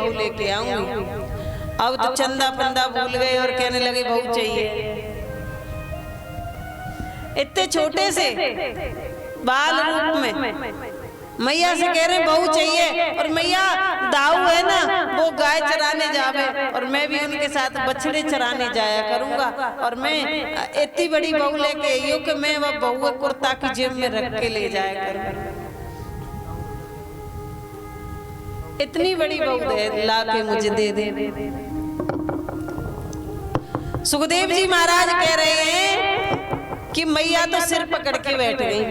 बहू लेके आऊंगी। अब तो चंदा पंदा भूल गए और कहने लगे बहू चाहिए। इतने छोटे से बाल रूप में मैया से कह रहे बहू चाहिए। और मैया दाऊ है ना वो गाय चराने जावे और मैं भी उनके साथ बछड़े चराने जाया करूंगा। और मैं इतनी बड़ी बहू लेके आई हूँ कि मैं वह बहू कुर्ता की जेब में रख के ले जाया करूंगा। इतनी बड़ी बहू दे ला के मुझे दे दे। सुखदेव जी महाराज कह रहे हैं कि मैया तो सिर पकड़ के बैठ गई।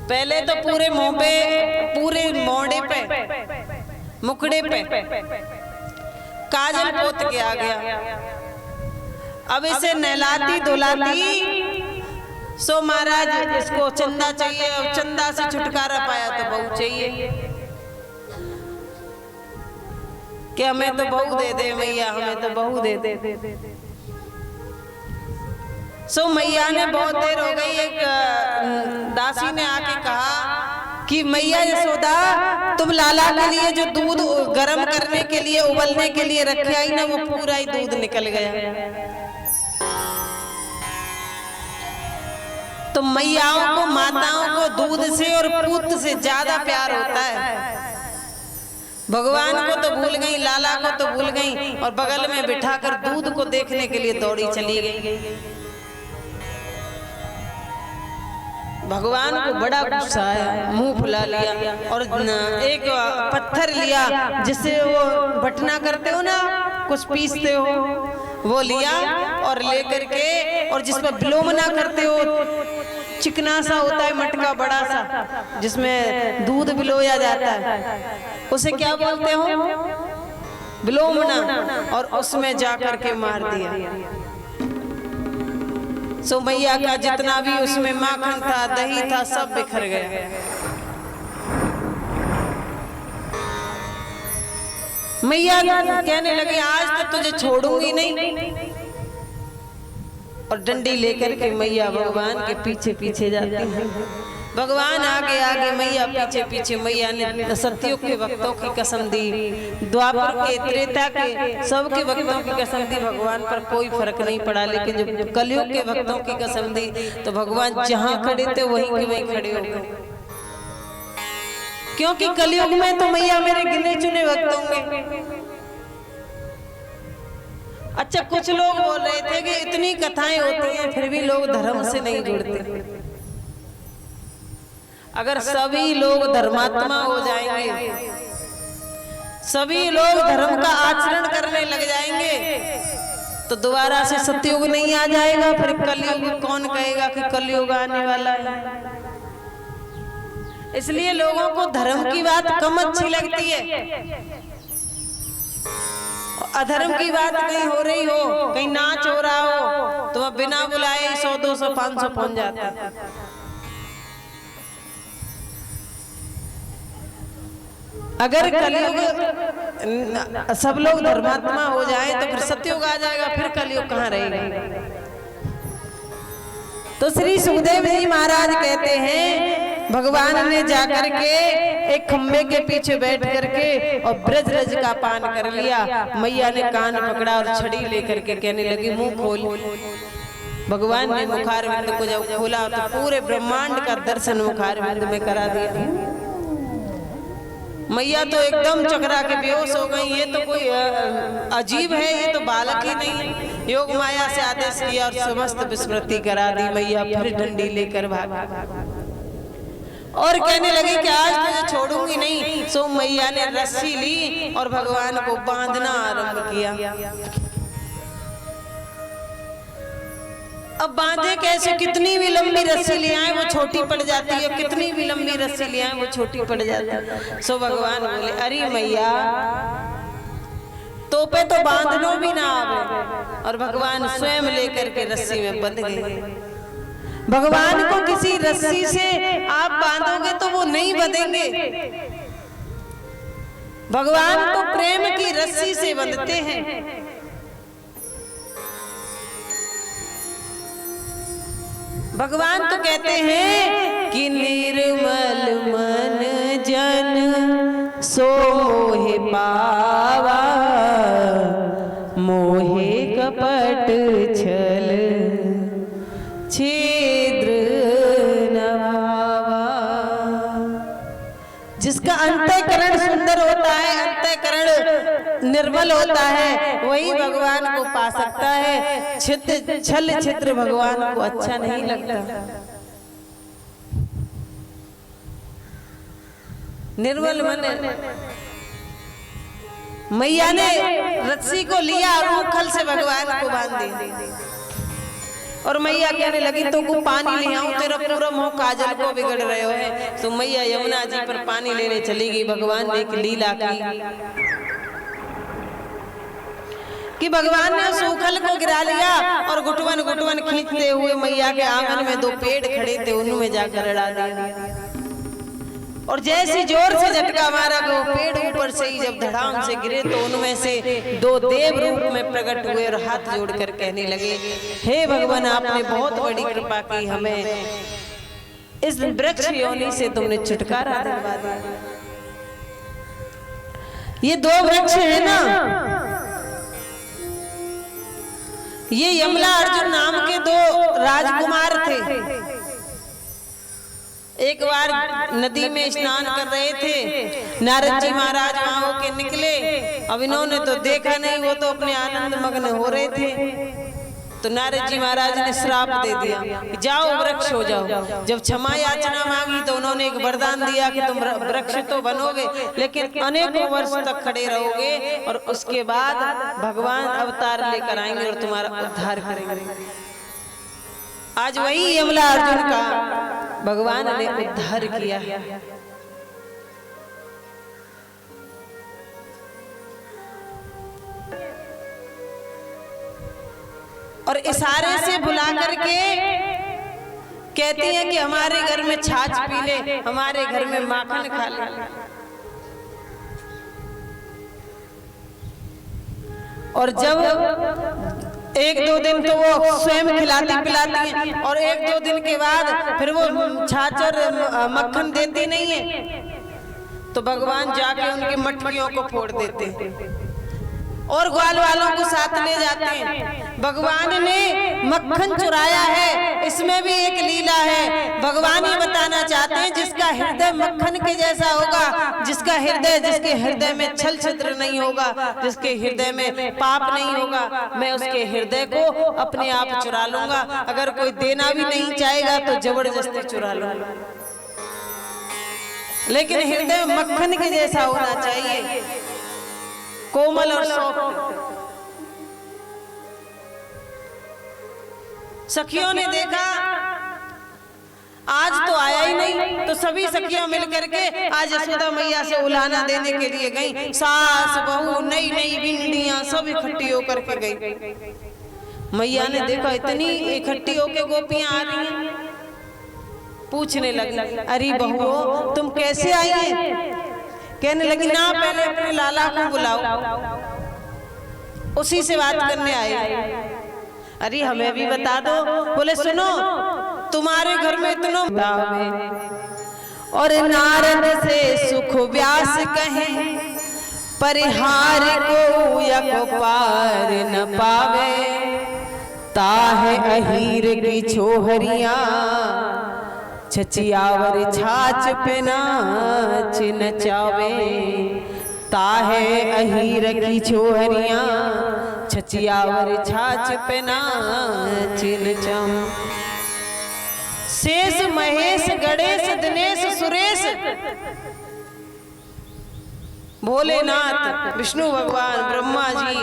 पहले तो पूरे मुंह पे, पूरे मोड़े पे, मुखड़े पे काजल पोत के आ गया। अब इसे नहलाती धुलाती सो महाराज इसको चंदा चाहिए। और चंदा से छुटकारा पाया तो बहू चाहिए कि हमें तो बहू दे दे मैया, हमें तो बहू दे दे। सो मैया ने बहुत देर हो गई, एक दासी ने आके कहा कि मैया यशोदा तुम लाला के लिए जो दूध गर्म करने के लिए उबलने के लिए रखे आई ना वो पूरा ही दूध निकल गया। तो मैयाओं को, माताओं को दूध से और पूत से ज्यादा प्यार होता है। भगवान को तो भूल गई, लाला को तो भूल गई और बगल में बिठाकर दूध को देखने के लिए दौड़ी चली गई। भगवान को बड़ा गुस्सा आया, मुंह फुला लिया और एक पत्थर लिया जिससे वो बटना करते हो ना, कुछ पीसते हो, वो लिया और लेकर के, और जिसमें विलोमना करते हो, चिकना सा होता है मटका बड़ा सा जिसमें दूध विलोया जाता है, उसे क्या बोलते हो? विलोमना। और उसमें जाकर के मार दिया। सो मैया का जितना भी उसमें माखन था, दही था, सब बिखर गया। मैया कहने लगी आज तो तुझे छोड़ूंगी नहीं। और डंडी लेकर के मैया भगवान के पीछे पीछे जाती है। भगवान आगे आगे, मैया पीछे पीछे। मैया ने सत्युग के वक्तों की कसम दी, द्वापर के, त्रेता के, सबके वक्तों की कसम दी। भगवान पर कोई फर्क नहीं पड़ा। लेकिन जब कलयुग के वक्तों की कसम दी तो भगवान जहां खड़े थे वहीं के वहीं खड़े हो गए। क्योंकि कलयुग में तो मैया मेरे गिने चुने वक्त होंगे। अच्छा, कुछ लोग बोल रहे थे कि इतनी कथाएं होती हैं फिर भी लोग धर्म से नहीं जुड़ते। अगर सभी लोग धर्मात्मा हो जाएंगे, सभी लोग धर्म का आचरण करने लग जाएंगे तो दोबारा से सतयुग नहीं आ जाएगा। फिर कलयुग कौन कहेगा कि कलयुग आने वाला है। इसलिए लोगों को धर्म की बात कम अच्छी लगती है। अधर्म की बात कहीं हो रही हो, कहीं नाच हो रहा हो तो वह बिना बुलाए 100, 200, 500 पहुंच जाता है। अगर कलयुग सब लोग धर्मात्मा हो जाए तो फिर सतयुग आ जाएगा, फिर कलयुग कहाँ रहेगा। तो श्री सुखदेव जी महाराज कहते हैं भगवान ने जाकर के एक खम्बे के पीछे बैठ करके और ब्रज रज का पान कर लिया। मैया ने कान पकड़ा और छड़ी लेकर के कहने लगी मुंह खोल। भगवान ने मुखारविंद को जब खोला तो पूरे ब्रह्मांड का दर्शन मुखारविंद में करा दिया। मैया तो एकदम चकरा के बेहोश हो गई। ये तो कोई अजीब है, ये तो बालक ही नहीं। योग माया से आदेश किया और समस्त विस्मृति करा दी। मैया फिर डंडी लेकर भागा और कहने लगी कि आज तुझे छोड़ूंगी नहीं। सो मैया ने रस्सी ली और भगवान को बांधना आरंभ किया। अब बांधे कैसे? कितनी भी लंबी रस्सी ले आए वो छोटी पड़ जाती है, कितनी भी लंबी रस्सी ले आए वो छोटी पड़ जाती है। सो भगवान बोले अरे मैया तोपे तो बांधनो भी ना आवे। और भगवान स्वयं लेकर के रस्सी में बंध गए। भगवान को किसी रस्सी से आप बांधोगे तो वो नहीं बंधेंगे। भगवान तो प्रेम की रस्सी से बंधते हैं। भगवान तो कहते हैं कि निर्मल मन जन सो मोहे पावा, मोहे कपट छल छिद्र नभावा। जिसका अंतःकरण सुंदर होता है, अंतःकरण निर्मल होता है, वही भगवान को पा सकता है। छल छिद्र भगवान को अच्छा नहीं लगता। निर्मल मन। मैया ने रस्सी को लिया और उखल से भगवान को बांध दिया और मैया कहने लगी तो को पानी ले आऊं, तेरा पूरा मुंह काजल को बिगड़ रहे हो है। तो मैया यमुना जी पर पानी लेने चली गई। भगवान ने एक लीला की कि भगवान ने उस उखल को गिरा लिया और घुटवन घुटवन खींचते हुए मैया के आंगन में दो पेड़ खड़े थे, उनमें जाकर अड़ा दिया। और जैसी जोर से झटका मारा कि वो पेड़ ऊपर से ही जब धड़ाम से गिरे तो उनमें से दो देव रूप में प्रकट हुए और हाथ जोड़कर कहने लगे, हे भगवान, आपने बहुत बड़ी कृपा की, हमें इस वृक्ष योनि से तुमने छुटकारा दिलवा दिया। ये दो वृक्ष है ना, ये यमला अर्जुन नाम के दो राजकुमार थे। एक बार नदी में स्नान कर रहे थे, नारद जी महाराज वहां होके निकले। अब इन्होंने तो देखा नहीं, वो तो अपने आनंद मग्न हो रहे थे। तो नारद जी महाराज ने श्राप दे दिया कि जाओ वृक्ष हो जाओ। जब क्षमा याचना मांगी तो उन्होंने एक वरदान दिया कि तुम वृक्ष तो बनोगे लेकिन अनेकों वर्ष तक खड़े रहोगे और उसके बाद भगवान अवतार लेकर आएंगे और तुम्हारा उद्धार करेंगे। आज वही यमला अर्जुन का भगवान ने उद्धार किया। और इशारे से बुला करके कहती हैं कि हमारे घर में छाछ पी ले, हमारे घर में माखन खा ले। और जब एक दो दिन तो वो स्वयं खिलाती पिलाती हैं और एक दो दिन के बाद फिर वो छाछ और मक्खन देती नहीं है तो भगवान जाके उनकी मटकियों को फोड़ देते और ग्वाल वालों को साथ ले जाते हैं। भगवान ने मक्खन चुराया है, इसमें भी एक लीला है। भगवान ये बताना चाहते हैं जिसका हृदय मक्खन के जैसा होगा, जिसके हृदय में छल छिद्र नहीं होगा, जिसके हृदय में पाप नहीं होगा, मैं उसके हृदय को अपने आप चुरा लूंगा। अगर कोई देना भी नहीं चाहेगा तो जबरदस्ती चुरा लूंगा, लेकिन हृदय मक्खन के जैसा होना चाहिए, कोमल और सॉफ्ट। सखियों ने देखा आज तो आया ही नहीं, तो सभी सखियां मिलकर के आज यशोदा मैया से उलाहना देने के लिए गई। सास बहू नई नई भिंडियां सब इकट्ठी होकर के गई। मैया ने देखा इतनी इकट्ठी होकर गोपियां आ रही हैं, पूछने लगी, अरे बहू तुम कैसे आई है? कहने लगी ना पहले अपने लाला को बुलाओ, उसी से बात करने आए। अरे हमें भी बता दो। बोले सुनो, तुम्हारे घर में इतना और नारद से सुख व्यास कहे, परिहार को यक पार न पावे, ताहे अहीर की छोहरिया, छचियावर छाछ पे नाच नचावे, ताहे अहीर की छोहरिया, छचियावर छाछ पे नाच नचावे। शेष महेश गणेश दिनेश सुरेश, भोलेनाथ विष्णु भगवान ब्रह्मा जी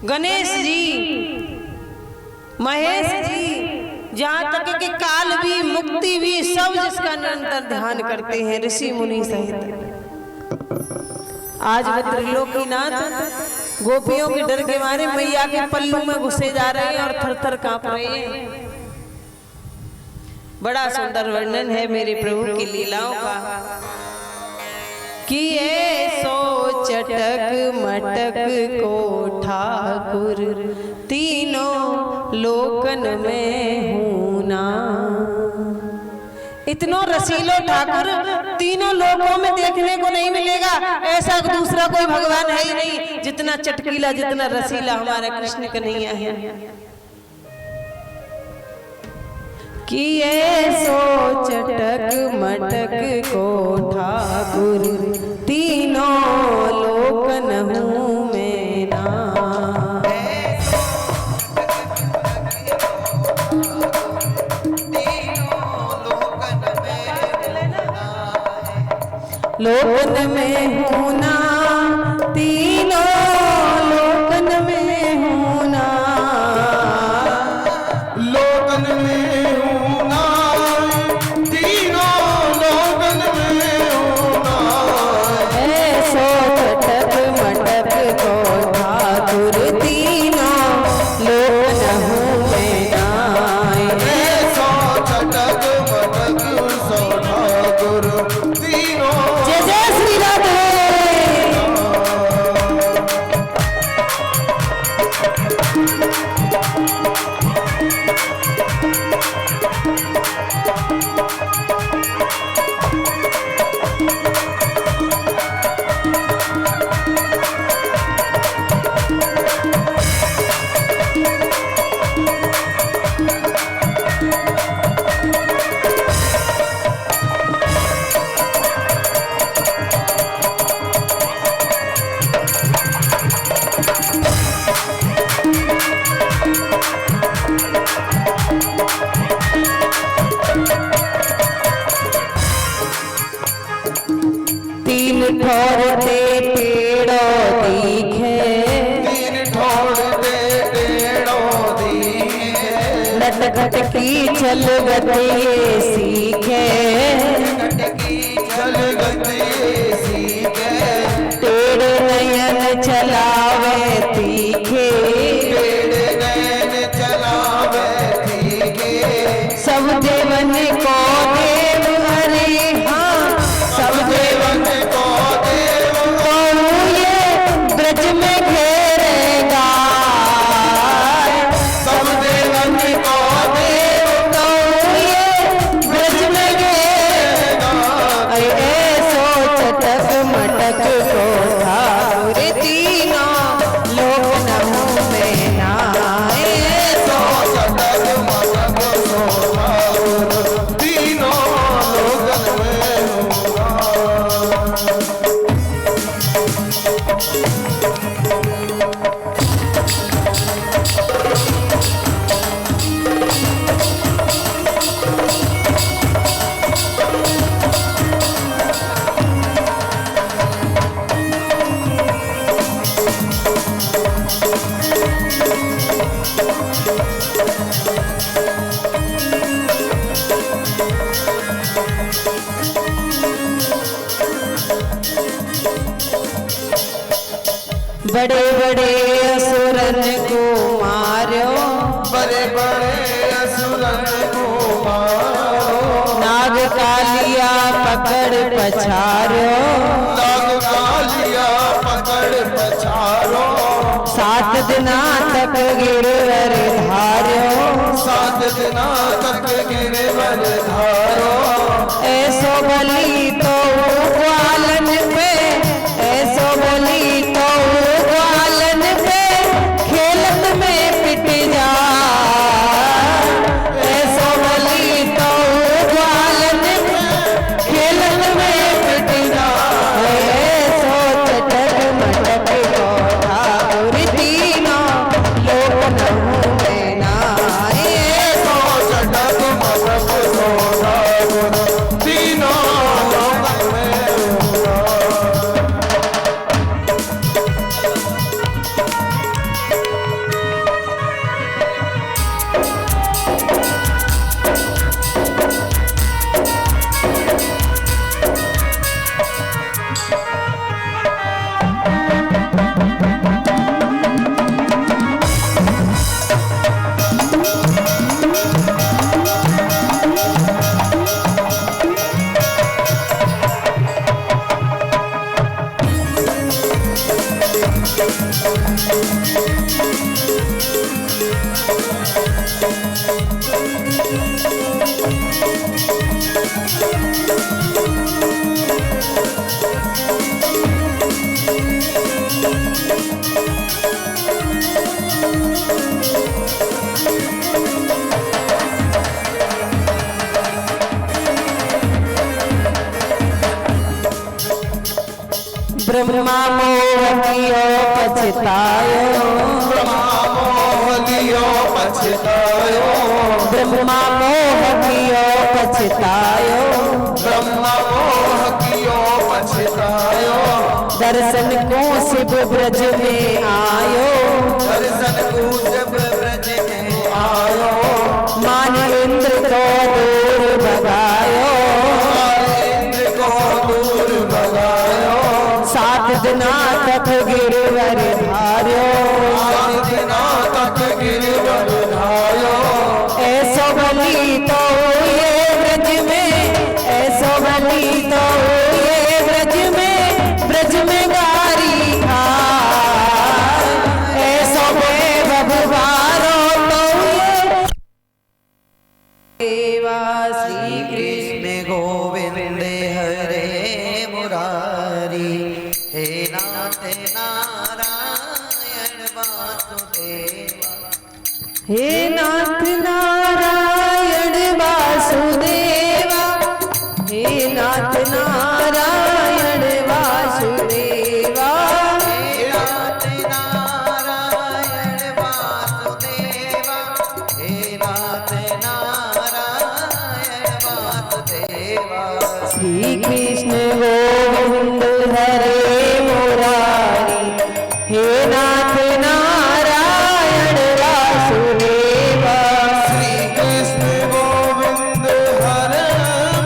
गणेश जी महेश जी, जहाँ तक कि काल भी मुक्ति भी सब जिसका निरंतर ध्यान करते हैं ऋषि मुनि सहित। आज त्रिलोकीनाथ गोपियों के डर के मारे मैया के पल्लू में घुसे जा रहे हैं और थर थर कांप रहे हैं। बड़ा सुंदर वर्णन है मेरे प्रभु की लीलाओं का कि ये सो चटक मटक को ठाकुर तीनों लोकन में हूं ना, इतना रसीलो ठाकुर तीनों लोकों में देखने को नहीं मिलेगा। ऐसा दूसरा कोई भगवान है ही नहीं जितना चटकीला, जितना रसीला हमारा कृष्ण कन्हैया है। कि ऐसो चटक मटक को ठाकुर तीनों लोकन हूँ मैं ना। लोकन में हूँ ना, तीनों लोकन में हूँ ना, लोकन में हूँ ना, तीनों लोकन में हूँ ना। ऐसो चटक मटक को ठाकुर तीनों लोकन हूँ मैं ना। ऐसो चटक मटक सो ठाकुर तीनों। जय जय श्री राधे। तीन ठोरते पेड़ों दिखे, तीन ठोरते पेड़ों दिखे, नटखट की चल गति सीखे, की चल गति सीखे, तेरे नयन चलावे तीखे, तेरे नैन चलावे तीखे। सब देवन को देव हरे, हाँ सब देवन को देव को ये ब्रज में घेरेगा। सब देवन को देव को ये ब्रज में घेरेगा। ऐसो चटक मटक को ठाकुर तीनों लोक न हूँ मैं ना। ऐसो चटक मटक सो ठाकुर तीनों लोकन में हूँ ना। बड़े बड़े असुरन को मारो, बड़े बड़े असुरन को मारो, नाग कालिया पकड़ पछारो, नाग कालिया पकड़ पछारो, 7 दिना तक गिरवर धारो, 7 दिना तक गिरवर धारो। ऐसो बलि तो ग्वालन पे, ऐसो बलि तो ग्वालन पे खेलत में पिट जा। ऐसो बलि तो ग्वालन पे खेलत में पिट जा। ऐसो चटक मटक को ठाकुर तीनों लोक न हूँ मैं ना। ऐसो चटक मटक सो ठाकुर ब्रह्मा मोह कियो पछतायो, ब्रह्मा मोह लियो पछतायो, ब्रह्मा मोह कियो पछतायो, ब्रह्मा मोह कियो पछतायो, दर्शन को शिव ब्रज में आयो, दर्शन को जब ब्रज में आयो, मान इंद्र को दूर भगायो, इंद्र को दूर भगायो, 7 दिना तक गिरवर धार्यो, 7 दिना तक गिरवर धार्यो, ऐसो बलि तो ये ब्रज में, ऐसो बलि तो ये ब्रज में गारी खाए, ऐसो में भगवानो तो ये देवा श्री कृष्ण गोविंद हरे मुरारी, हे नाथ नारायण वासुदेवा, हे नाथ नारायण वासुदेवा, हे नाथ नारायण वासुदेवा, हे नाथ नारायण वासुदेवा, हे नाथ नारायण वासुदेवा, श्री कृष्ण गोविंद हरे मुरारी, हे नाथ नारायण वासुदेवा, श्री कृष्ण गोविंद हरे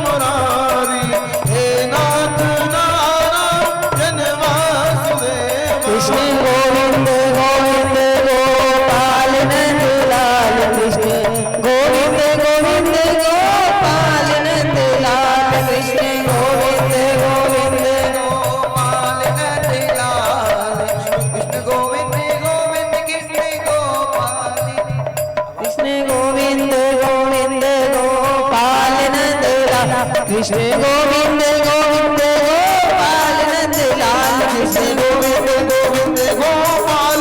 मुरारी, हे नाथ नारायण वासुदेवा, कृष्ण गोविंद गोविंद गोपाल नंद लाल, कृष्ण गोविंद गोविंद गोपाल नंद लाल, कृष्ण गोविंद गोविंद गोपाल नंदलाल, कृष्ण गोविंद गोविंद कृष्ण गोपाल, कृष्ण गोविंद गोविंद गोपाल नंद लाल, कृष्ण गोविंद गोविंद गोपाल नंद लाल, कृष्ण गोविंद गोविंद गोपाल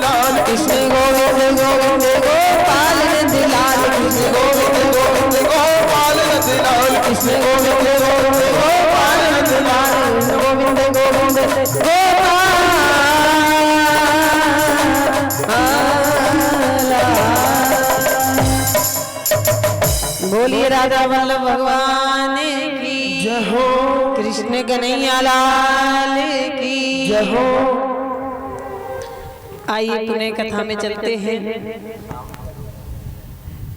नंदलाल, कृष्ण गोविंद गोविंद गोपाल नंद लाल, कृष्ण गोविंद गोविंद गोपाल नंदलाल, कृष्ण गोविंद गोविंद गोपाल नंद लाल, गोविंद गोविंद गोपाल। बोलिए राधा वल्लभ भगवान की जय हो, कृष्ण कन्हैया लाल की जय हो। आइए पुनः कथा में चलते हैं।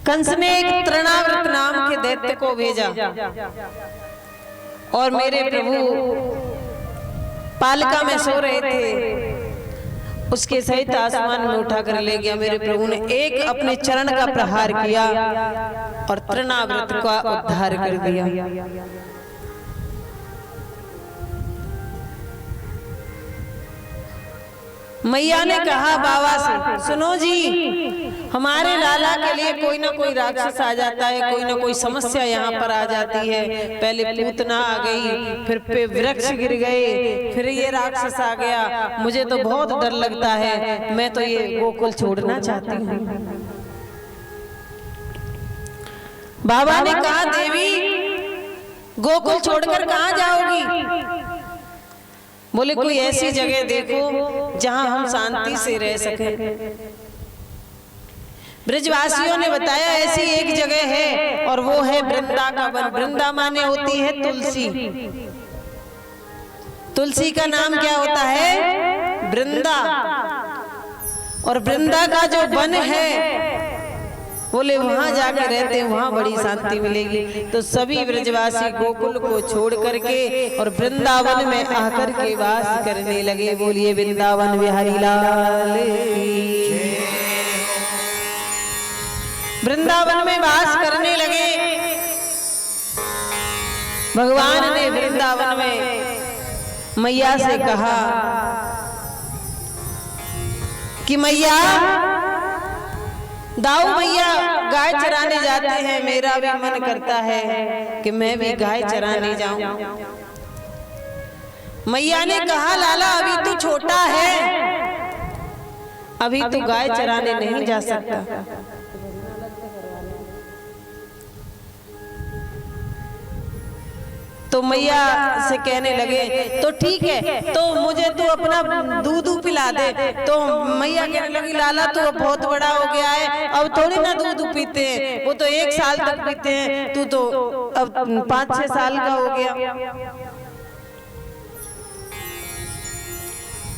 कंस ने एक तृणाव्रत नाम के दैत्य को भेजा और मेरे प्रभु पालिका में सो रहे थे, उसके सहित आसमान में उठाकर ले गया। मेरे प्रभु ने एक अपने चरण का प्रहार किया और तृणाव्रत का उद्धार कर दिया। मैया ने कहा बाबा से, सुनो जी, हमारे लाला के लिए कोई ना कोई राक्षस आ जाता है, कोई ना कोई समस्या यहाँ पर आ जाती है। पहले पूतना आ गई, फिर पे वृक्ष गिर गए, फिर ये राक्षस आ गया। मुझे तो बहुत डर लगता है, मैं तो ये गोकुल छोड़ना चाहती हूँ। बाबा ने कहा, देवी गोकुल छोड़कर कहाँ जाओगी? बोले कोई ऐसी जगह देखो जहां हम शांति से रह सके। ब्रजवासियों ने बताया ऐसी एक जगह है और वो है वृंदा का वन। वृंदा माने होती है तुलसी। तुलसी का नाम क्या होता है? वृंदा। और वृंदा का जो वन है, बोले वहां जाके रहते हैं, वहां बड़ी शांति मिलेगी। तो सभी ब्रजवासी गोकुल को छोड़ करके और वृंदावन में आकर के वास करने लगे। बोलिए वृंदावन बिहारी लाल की। वृंदावन में वास करने लगे। भगवान ने वृंदावन में मैया से कहा कि मैया, दाऊ मैया गाय चराने जाते हैं, मेरा भी मन करता है कि मैं भी गाय चराने जाऊं। मैया ने कहा, लाला अभी तो छोटा है, अभी तो गाय चराने नहीं जा सकता। तो मैया से कहने लगे तो ठीक है, तो मुझे तू अपना दूध पिला दे। तो मैया कहने लगी लाला तू अब बहुत बड़ा हो गया है, अब थोड़ी ना दूध पीते हैं, वो तो 1 साल तक पीते हैं, तू तो अब 5-6 साल का हो गया,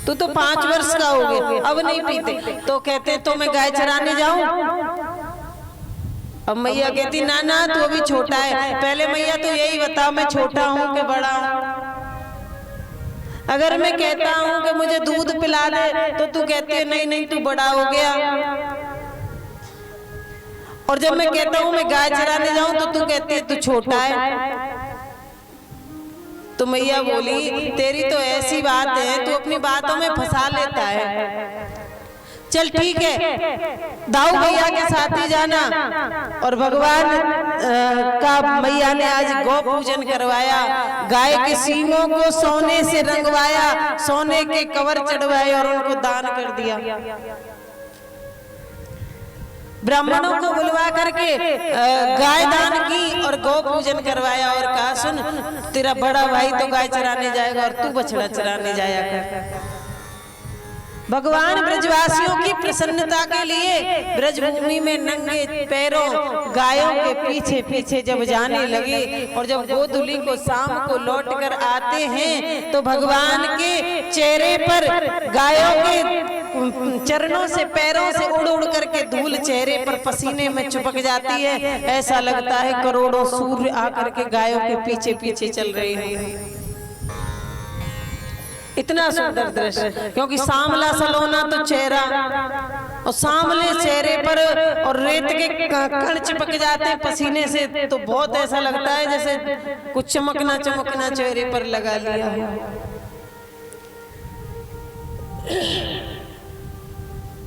तू तो 5 वर्ष का हो गया, अब नहीं पीते। तो कहते तो मैं गाय चराने जाऊं। अब मैया कहती ना ना तू अभी छोटा है, पहले मैया तो यही बता मैं छोटा हूं कि बड़ा हूं। अगर मैं कहता हूं कि मुझे दूध पिला दे तो तू कहती है नहीं नहीं तू बड़ा हो गया, और जब मैं कहता हूं मैं गाय चराने जाऊं तो तू कहती है तू छोटा है। तो मैया बोली तेरी तो ऐसी बात है, तू अपनी बातों में फंसा लेता है, चल ठीक है दाऊ भैया के साथ ही जाना। और भगवान का मैया ने आज गौ पूजन करवाया, गाय के सींगों को सोने से रंगवाया, सोने के कवर चढ़वाए और उनको दान कर दिया। ब्राह्मणों को बुलवा करके गाय दान की और गौ पूजन करवाया और कहा सुन तेरा बड़ा भाई तो गाय चराने जाएगा और तू बछड़ा चराने जाया कर। भगवान ब्रजवासियों की प्रसन्नता के लिए ब्रजभूमि में नंगे पैरों गायों के पीछे पीछे जब जाने लगे, और जब गोधुली को शाम को लौट कर आते हैं तो भगवान के चेहरे पर गायों के चरणों से पैरों से उड़ उड़ करके धूल चेहरे पर पसीने में चिपक जाती है। ऐसा लगता है करोड़ों सूर्य आकर के गायों के पीछे पीछे चल रहे हैं। इतना सुंदर दृश्य, क्योंकि सांवला सलोना तो चेहरा, और सांवले चेहरे पर और रेत के कण चिपक जाते हैं पसीने से, तो बहुत ऐसा लगता है जैसे कुछ चमकना चमकना चेहरे पर लगा लिया हो।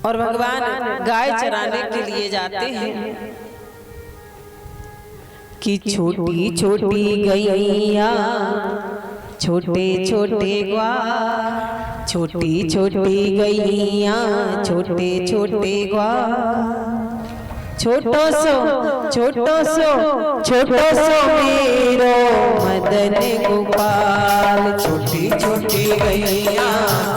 और भगवान गाय चराने के लिए जाते हैं कि छोटी छोटी गैया छोटे छोटे ग्वाल, छोटी छोटी गैया छोटे छोटे ग्वाल, छोटो सो मेरो मदन गोपाल। छोटी छोटी गैया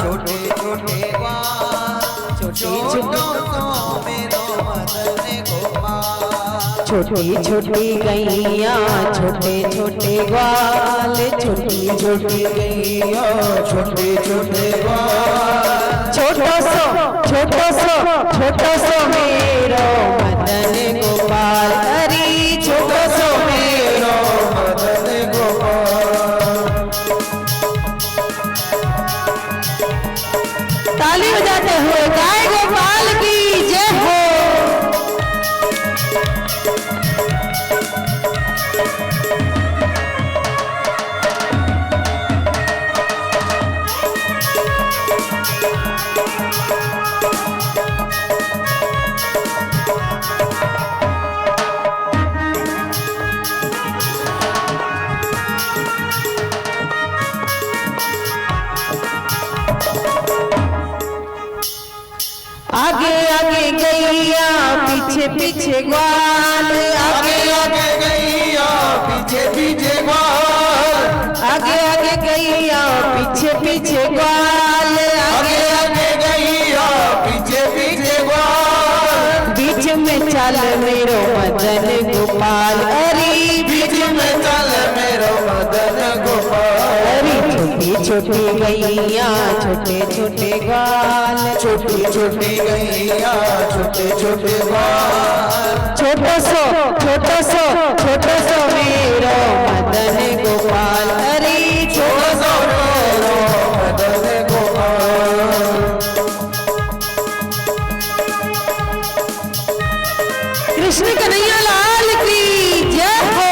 छोटे छोटे ग्वाल, छोटो सो मेरो मदन गोपाल। छोटी छोटी गैया छोटे छोटे ग्वाल, छोटी छोटी गैया छोटे छोटे ग्वाल, छोटो सो मेरो मदन गोपाल। हरी छोटो सो मेरो मदन गोपाल। ताली बजाते हुए गाय गोपाल की जय हो। आगे आगे गैया पीछे पीछे ग्वाल, आगे आगे गैया पीछे पीछे ग्वाल, आगे आगे गैया पीछे पीछे ग्वाल, आगे आगे गैया पीछे पीछे ग्वाल। बीच में चल मेरो मदन गोपाल। अरे बीच में चल मेरो मदन गोपाल। अरे छोटी छोटी गैया छोटे छोटे ग्वाल, छोटी छोटी गैया छोटे छोटे ग्वाल। छोटो सो मेरो मदन गोपाल। अरे छोटो सो मेरो मदन गोपाल। कृष्ण कन्हैया लाल की जय हो।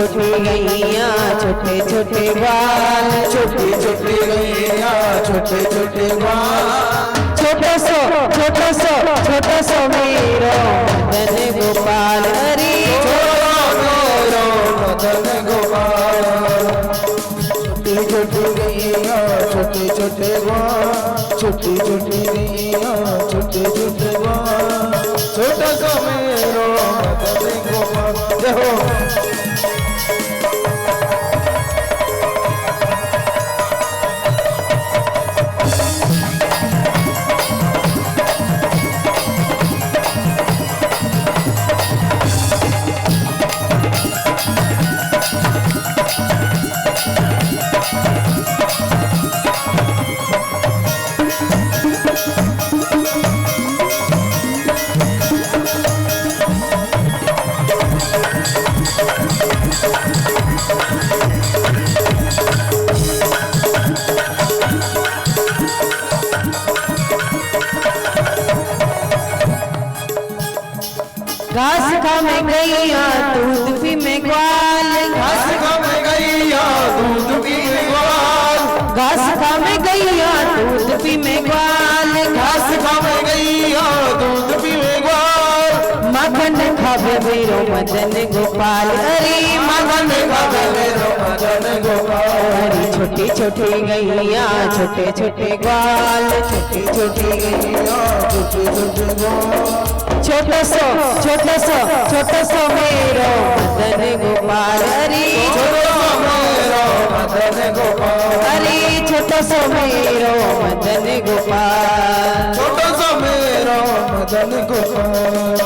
छोटी गैया छोटे छोटे बाल, छोटी छोटी गैया छोटे छोटे बाल, छोटा सो मेरो मदन गोपाल हरी मेरो मदन गोपाल। छोटी छोटी गैया छोटे छोटे बाल, छोटी छोटी गैया छोटे छोटे बाल, छोटा सा मेरो मदन गोपाल। जय हो। घास खा में गैया दूध पी में ग्वाल, घास खा में गैया दूध पी में ग्वाल, घास खा में गैया दूध पी में ग्वाल, घास खा में गैया दूध पी में ग्वाल, मखन खावे मेरो मदन गोपाल हरी मगन खावे मेरो मदन गोपाल। हरी छोटी छोटी गैया छोटे छोटे ग्वाल, छोटी छोटी गैया छोटे छोटे ग्वाल, छोटा सो मेरो मदन गोपाल हरी छोटा सा मेरो मदन गोपाल, हरी छोटा सो मेरो मदन गोपाल। छोटा सा मेरो मदन गोपाल।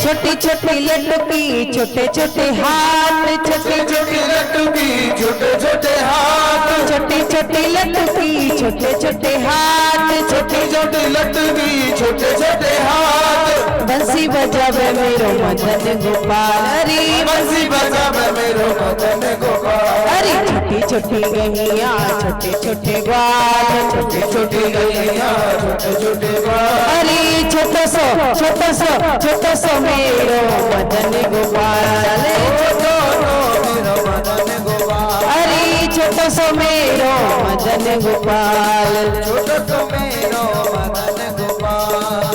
छोटी छोटी लटकी छोटे छोटे हाथ, छोटी छोटी लटकी छोटे छोटे हाथ, छोटी छोटी लटकी छोटे छोटे हाथ, छोटी छोटी लटकी छोटे छोटे हाथ, बंसी बजावे मेरो मदन गोपाल हरी बंसी बजावे मेरो मदन गोपाल। हरी छोटी छोटी गैया छोटे छोटे ग्वाल, छोटी छोटी गैया छोटे छोटे बाल, हरी छोटा सो मेरो मदन गोपाल, मेरो मदन गोपाल, हरी छोटा सो मेरो मदन गोपाल। छोटा सा मेरो मदन गोपाल।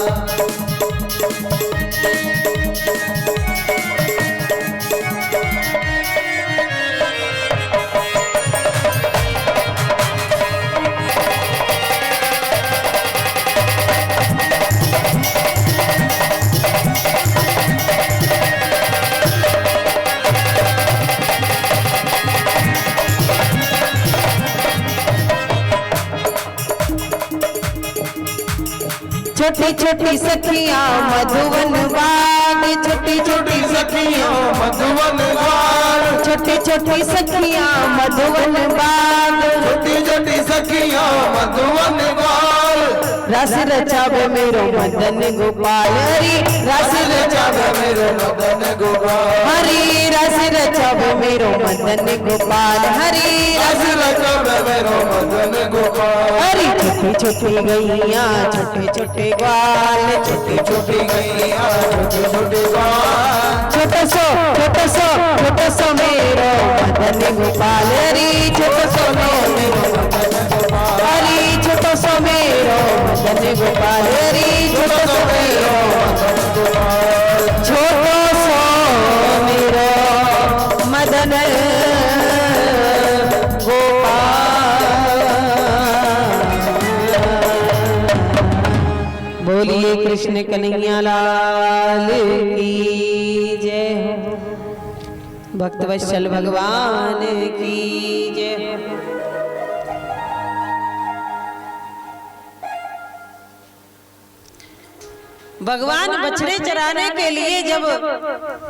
छोटी छोटी सखियां मधुवन बाग, छोटी छोटी सखियां मधुवन बाग, छोटी छोटी सखियां मधुवन बाग, छोटी छोटी सखियां मधुवन बाग, रस रचावे मेरो मदन गोपाल हरी रस रचावे मेरो मदन गोपाल, हरी रस रचावे मेरो मदन गोपाल, हरी रस रचावे मेरो मदन गोपाल। हरी छोटी छोटी गैया छोटे छोटे ग्वाल, छोटी छोटी गैया छोटे छोटे बाल, छोटा सो मेरो मदन गोपाल हरी छोटा सो मेरो मदन गोपाल, हरी छोटा सो मेरो मदन गोपाल हरी छोटा सो मेरो मदन गोपाल, छोटा सो मेरो मदन गोपाल। बोलिए कृष्ण कन्हैया लाल की जय हो, भक्तवत्सल भगवान की जय हो। भगवान बछड़े चराने के लिए जब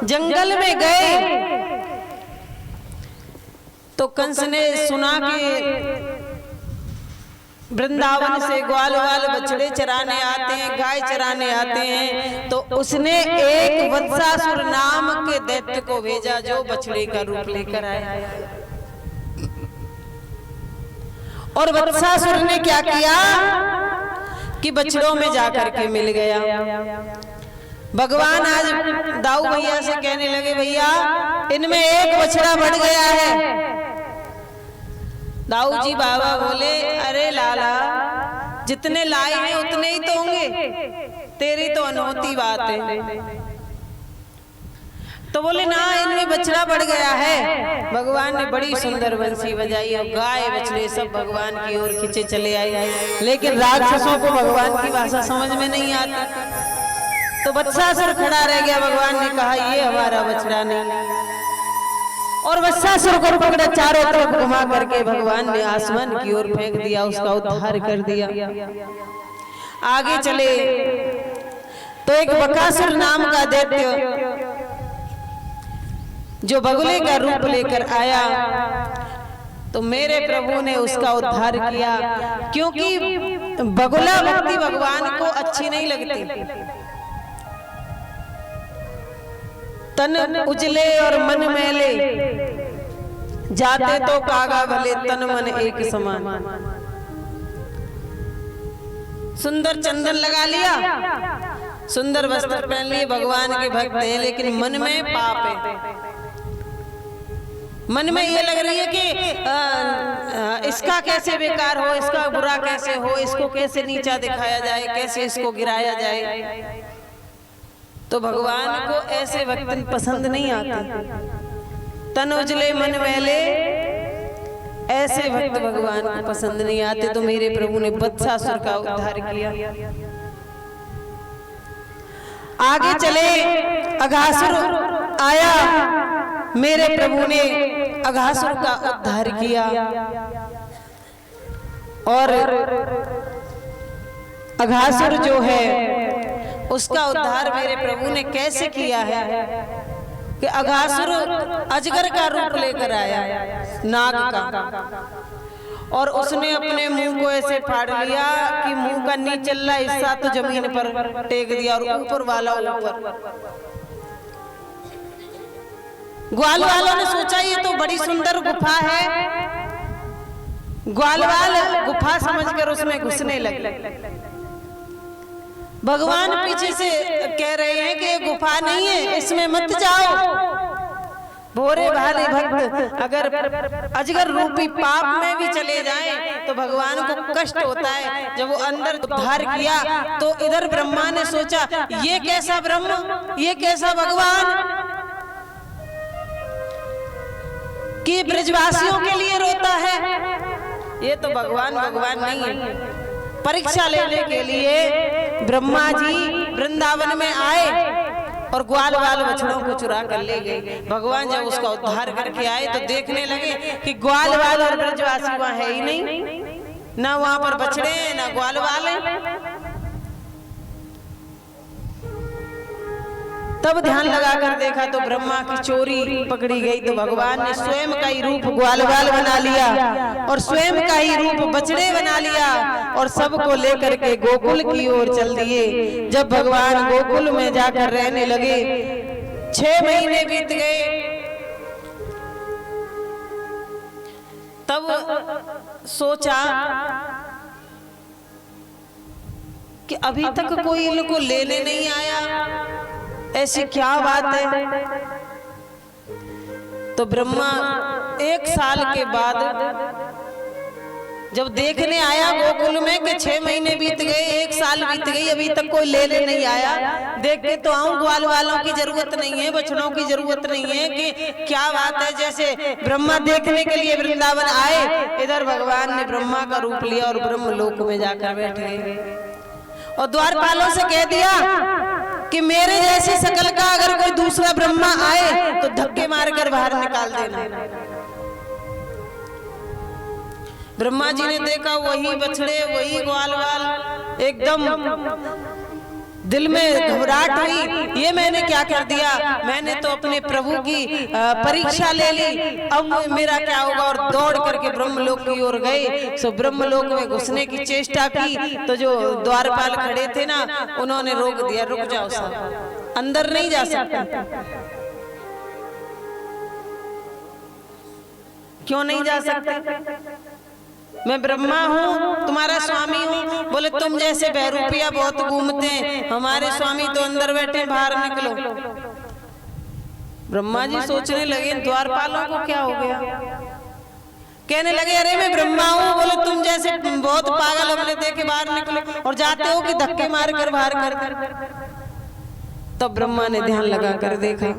जंगल में गए तो कंस ने सुना कि वृंदावन से ग्वाल वाल बछड़े चराने आते हैं, गाय चराने आते हैं, तो उसने एक वत्सासुर नाम के दैत्य को भेजा जो बछड़े का रूप लेकर आया। और वत्सासुर ने क्या किया कि बछड़ों में जाकर के मिल गया। भगवान आज दाऊ भैया से कहने लगे, भैया इनमें एक बछड़ा बढ़ गया है। दाऊ जी बाबा बोले, अरे लाला जितने लाए हैं उतने ही तो होंगे, तेरी तो अनहोती बात है। तो बोले ना, इनमें बछड़ा बढ़ गया है। भगवान ने बड़ी सुंदर बंसी बजाई और गाय बछड़े सब भगवान की ओर खींचे चले आए, लेकिन राक्षसों को भगवान की भाषा समझ में नहीं आती। तो वत्सासुर खड़ा रह गया। भगवान ने कहा, ये हमारा बछड़ा नहीं। और वत्सासुर को पकड़ा, चारों तरफ घुमा करके भगवान ने आसमान की ओर फेंक दिया, उसका उद्धार कर दिया। आगे चले तो एक बकासुर नाम का दैत्य जो बगुले का रूप लेकर आया, तो मेरे प्रभु ने उसका उद्धार किया, क्योंकि बगुला भक्ति भगवान को अच्छी नहीं लगती। तन उजले और मन मैले, जाते तो कागा भले तन मन एक समान। सुंदर चंदन लगा लिया, सुंदर वस्त्र पहन लिए, भगवान के भक्त हैं, लेकिन मन में पाप है। मन में ये लग रही है कि इसका कैसे बेकार हो, इसका बुरा कैसे हो, इसको कैसे नीचा दिखाया जाए, कैसे इसको गिराया जाए। तो भगवान को ऐसे भक्त पसंद नहीं आते। तन उजले मन मैले, ऐसे भक्त भगवान को पसंद नहीं आते। तो मेरे प्रभु ने वत्सासुर का उद्धार किया। आगे चले, अघासुर आया, मेरे प्रभु ने अघासुर का उद्धार किया। और अघासुर जो है उसका उद्धार मेरे प्रभु ने कैसे किया है कि अघासुर अजगर का रूप लेकर आया, नाग का, और उसने अपने मुंह को ऐसे फाड़ लिया कि मुंह का नीचला हिस्सा तो जमीन पर टेक दिया और ऊपर वाला ऊपर। ग्वाल वालों ने सोचा ये तो बड़ी सुंदर गुफा है, ग्वाल वाल गुफा समझकर उसमें घुसने लगे। भगवान पीछे से कह रहे हैं कि ये गुफा नहीं है, इसमें मत जाओ। भोरे भाले भक्त अगर अजगर रूपी पाप में भी चले जाएं तो भगवान को कष्ट होता है। जब वो अंदर उद्धार किया तो इधर ब्रह्मा ने सोचा, ये कैसा ब्रह्म, ये कैसा भगवान कि ब्रजवासियों के लिए रोता है। ये तो भगवान नहीं है। परीक्षा लेने के लिए ब्रह्मा जी वृंदावन में आए और ग्वाल वाल बछड़ों को चुरा कर ले गए। भगवान जब उसका उद्धार करके आए तो देखने लगे कि ग्वाल वाल और ब्रजवासी वहां है ही नहीं, ना वहां पर बछड़े ना ग्वाल वाल है। तब ध्यान लगाकर देखा तो ब्रह्मा की चोरी पकड़ी गई। तो भगवान ने स्वयं का ही रूप ग्वाल वाल बना लिया और स्वयं का ही रूप बछड़े बना लिया और सबको लेकर के गोकुल की ओर चल दिए। जब भगवान गोकुल में जाकर रहने लगे, 6 महीने बीत गए, तब सोचा कि अभी तक कोई इनको लेने नहीं आया, ऐसी क्या बात है। तो ब्रह्मा 1 साल के बाद जब देखने आया गोकुल में कि 6 महीने बीत गए, 1 साल बीत गई, अभी तक कोई लेने नहीं आया, देख के तो आऊं ग्वाल वालों की जरूरत नहीं है, बछड़ों की जरूरत नहीं है, कि क्या बात है। जैसे ब्रह्मा देखने के लिए वृंदावन आए, इधर भगवान ने ब्रह्मा का रूप लिया और ब्रह्म लोक में जाकर बैठ गए और द्वारपालों से कह दिया कि मेरे जैसी शकल का अगर कोई दूसरा ब्रह्मा आए तो धक्के मारकर बाहर निकाल देना। ब्रह्मा जी ने देखा वही बछड़े, वही ग्वाल वाल एकदम दिल में घबराहट हुई, ये मैंने क्या कर दिया, मैंने तो अपने प्रभु की परीक्षा ले ली, अब मेरा क्या होगा। और दौड़ करके ब्रह्मलोक की ओर गए। सो ब्रह्मलोक में घुसने की चेष्टा की तो जो द्वारपाल खड़े थे ना, उन्होंने रोक दिया, रुक जाओ साहब, अंदर नहीं जा सकते। क्यों नहीं जा सकते? मैं ब्रह्मा हूँ, तुम्हारा स्वामी हूँ। बोले तुम जैसे बहरूपिया बहुत घूमते हैं, हमारे स्वामी तो अंदर बैठे, बाहर निकलो। ब्रह्मा जी सोचने लगे द्वारपालों को क्या हो गया। कहने लगे अरे मैं ब्रह्मा हूँ। बोले तुम जैसे बहुत पागल हमने देखे, बाहर निकलो। और जाते हो कि धक्के मार कर बाहर कर। तब ब्रह्मा ने ध्यान लगा कर देखा,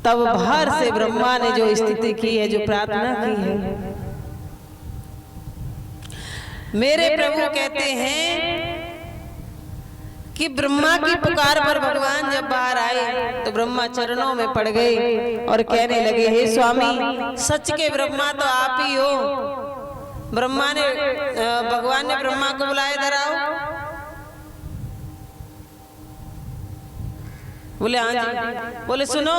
तब बाहर से ब्रह्मा ने जो स्थिति की है, जो प्रार्थना की है। मेरे प्रभु कहते हैं कि ब्रह्मा की पुकार पर भगवान जब बाहर आए तो ब्रह्मा चरणों में पड़ गए और कहने लगे हे स्वामी, सच के ब्रह्मा तो आप ही हो। ब्रह्मा ने भगवान ने ब्रह्मा को बुलाया, इधर आओ। बोले हाँ जी। बोले सुनो,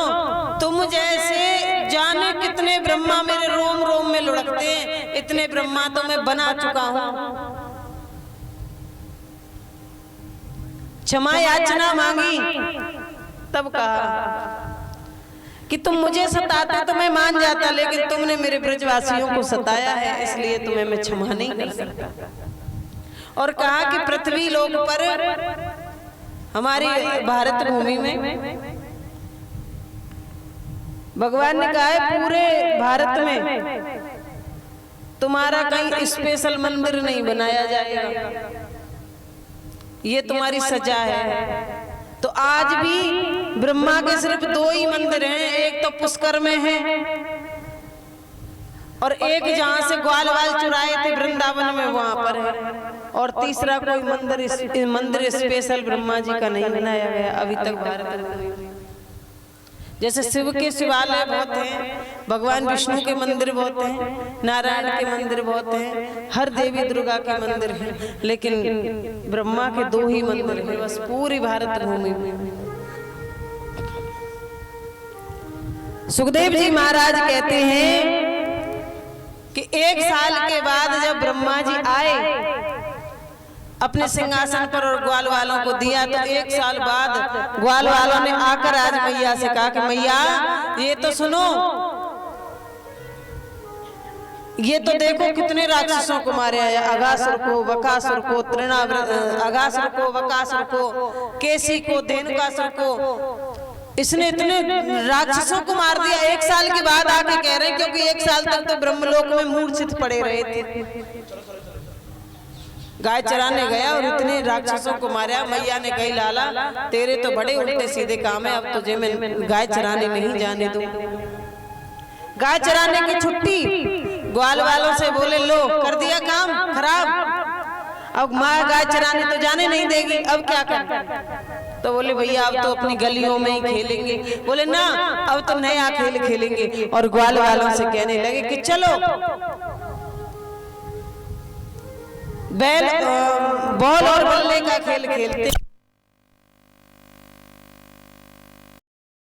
तुम जैसे जाने कितने ब्रह्मा मेरे रोम रोम में लुढ़कते हैं, इतने ब्रह्मा तो मैं बना चुका हूं। क्षमा याचना मांगी, तब कहा कि तुम मुझे सताते तो मैं मान जाता, लेकिन तुमने मेरे ब्रजवासियों को सताया है, इसलिए तुम्हें मैं क्षमा नहीं कर सकता। और कहा कि पृथ्वी लोक पर, हमारी भारत भूमि में, भगवान ने कहा है पूरे भारत में तुम्हारा कहीं स्पेशल मंदिर नहीं बनाया जाएगा, ये तुम्हारी सजा है। तो आज भी ब्रह्मा के सिर्फ 2 ही मंदिर हैं, एक तो पुष्कर में है और एक जहां से ग्वाल वाल चुराए थे वृंदावन में, वहां पर है। और तीसरा कोई मंदिर स्पेशल ब्रह्मा जी का नहीं बनाया गया अभी तक भारत में। जैसे शिव के शिवालय बहुत हैं, भगवान विष्णु के मंदिर बहुत हैं, नारायण के मंदिर बहुत हैं, हर देवी दुर्गा के मंदिर हैं, लेकिन ब्रह्मा के 2 ही मंदिर हैं बस पूरी भारत भूमि में। सुखदेव जी महाराज कहते हैं कि 1 साल के बाद जब ब्रह्मा जी आए अपने सिंहासन पर और ग्वाल वालों को दिया, तो 1 साल बाद ग्वाल वालों ने आकर आज मैया से कहा कि मैया ये तो सुनो, ये तो देखो कितने राक्षसों को मारे आया, अगासुर को, बकासुर को, अगासुर को, बकासुर को, केसी को, धेनुकासुर को, इसने इतने राक्षसों को मार दिया। 1 साल के बाद आके कह रहे हैं, क्योंकि 1 साल तक तो ब्रह्मलोक में मूर्छित पड़े रहे थे। गाय चराने गया और इतने राक्षसों को मारा। मैया ने कही लाला तेरे तो बड़े उल्टे सीधे काम है, अब तुझे मैं गाय चराने नहीं जाने दूं। गाय चराने की छुट्टी, ग्वाल वालों से बोले लो कर दिया काम खराब, अब माँ गाय चराने तो जाने नहीं देगी, अब क्या कर। तो बोले भैया अब तो अपनी गलियों में ही खेलेंगे। बोले ना, अब तो नया खेल खेलेंगे। और ग्वाल वालों से कहने लगे कि चलो बैल बॉल और बल्ले का खेल खेलते।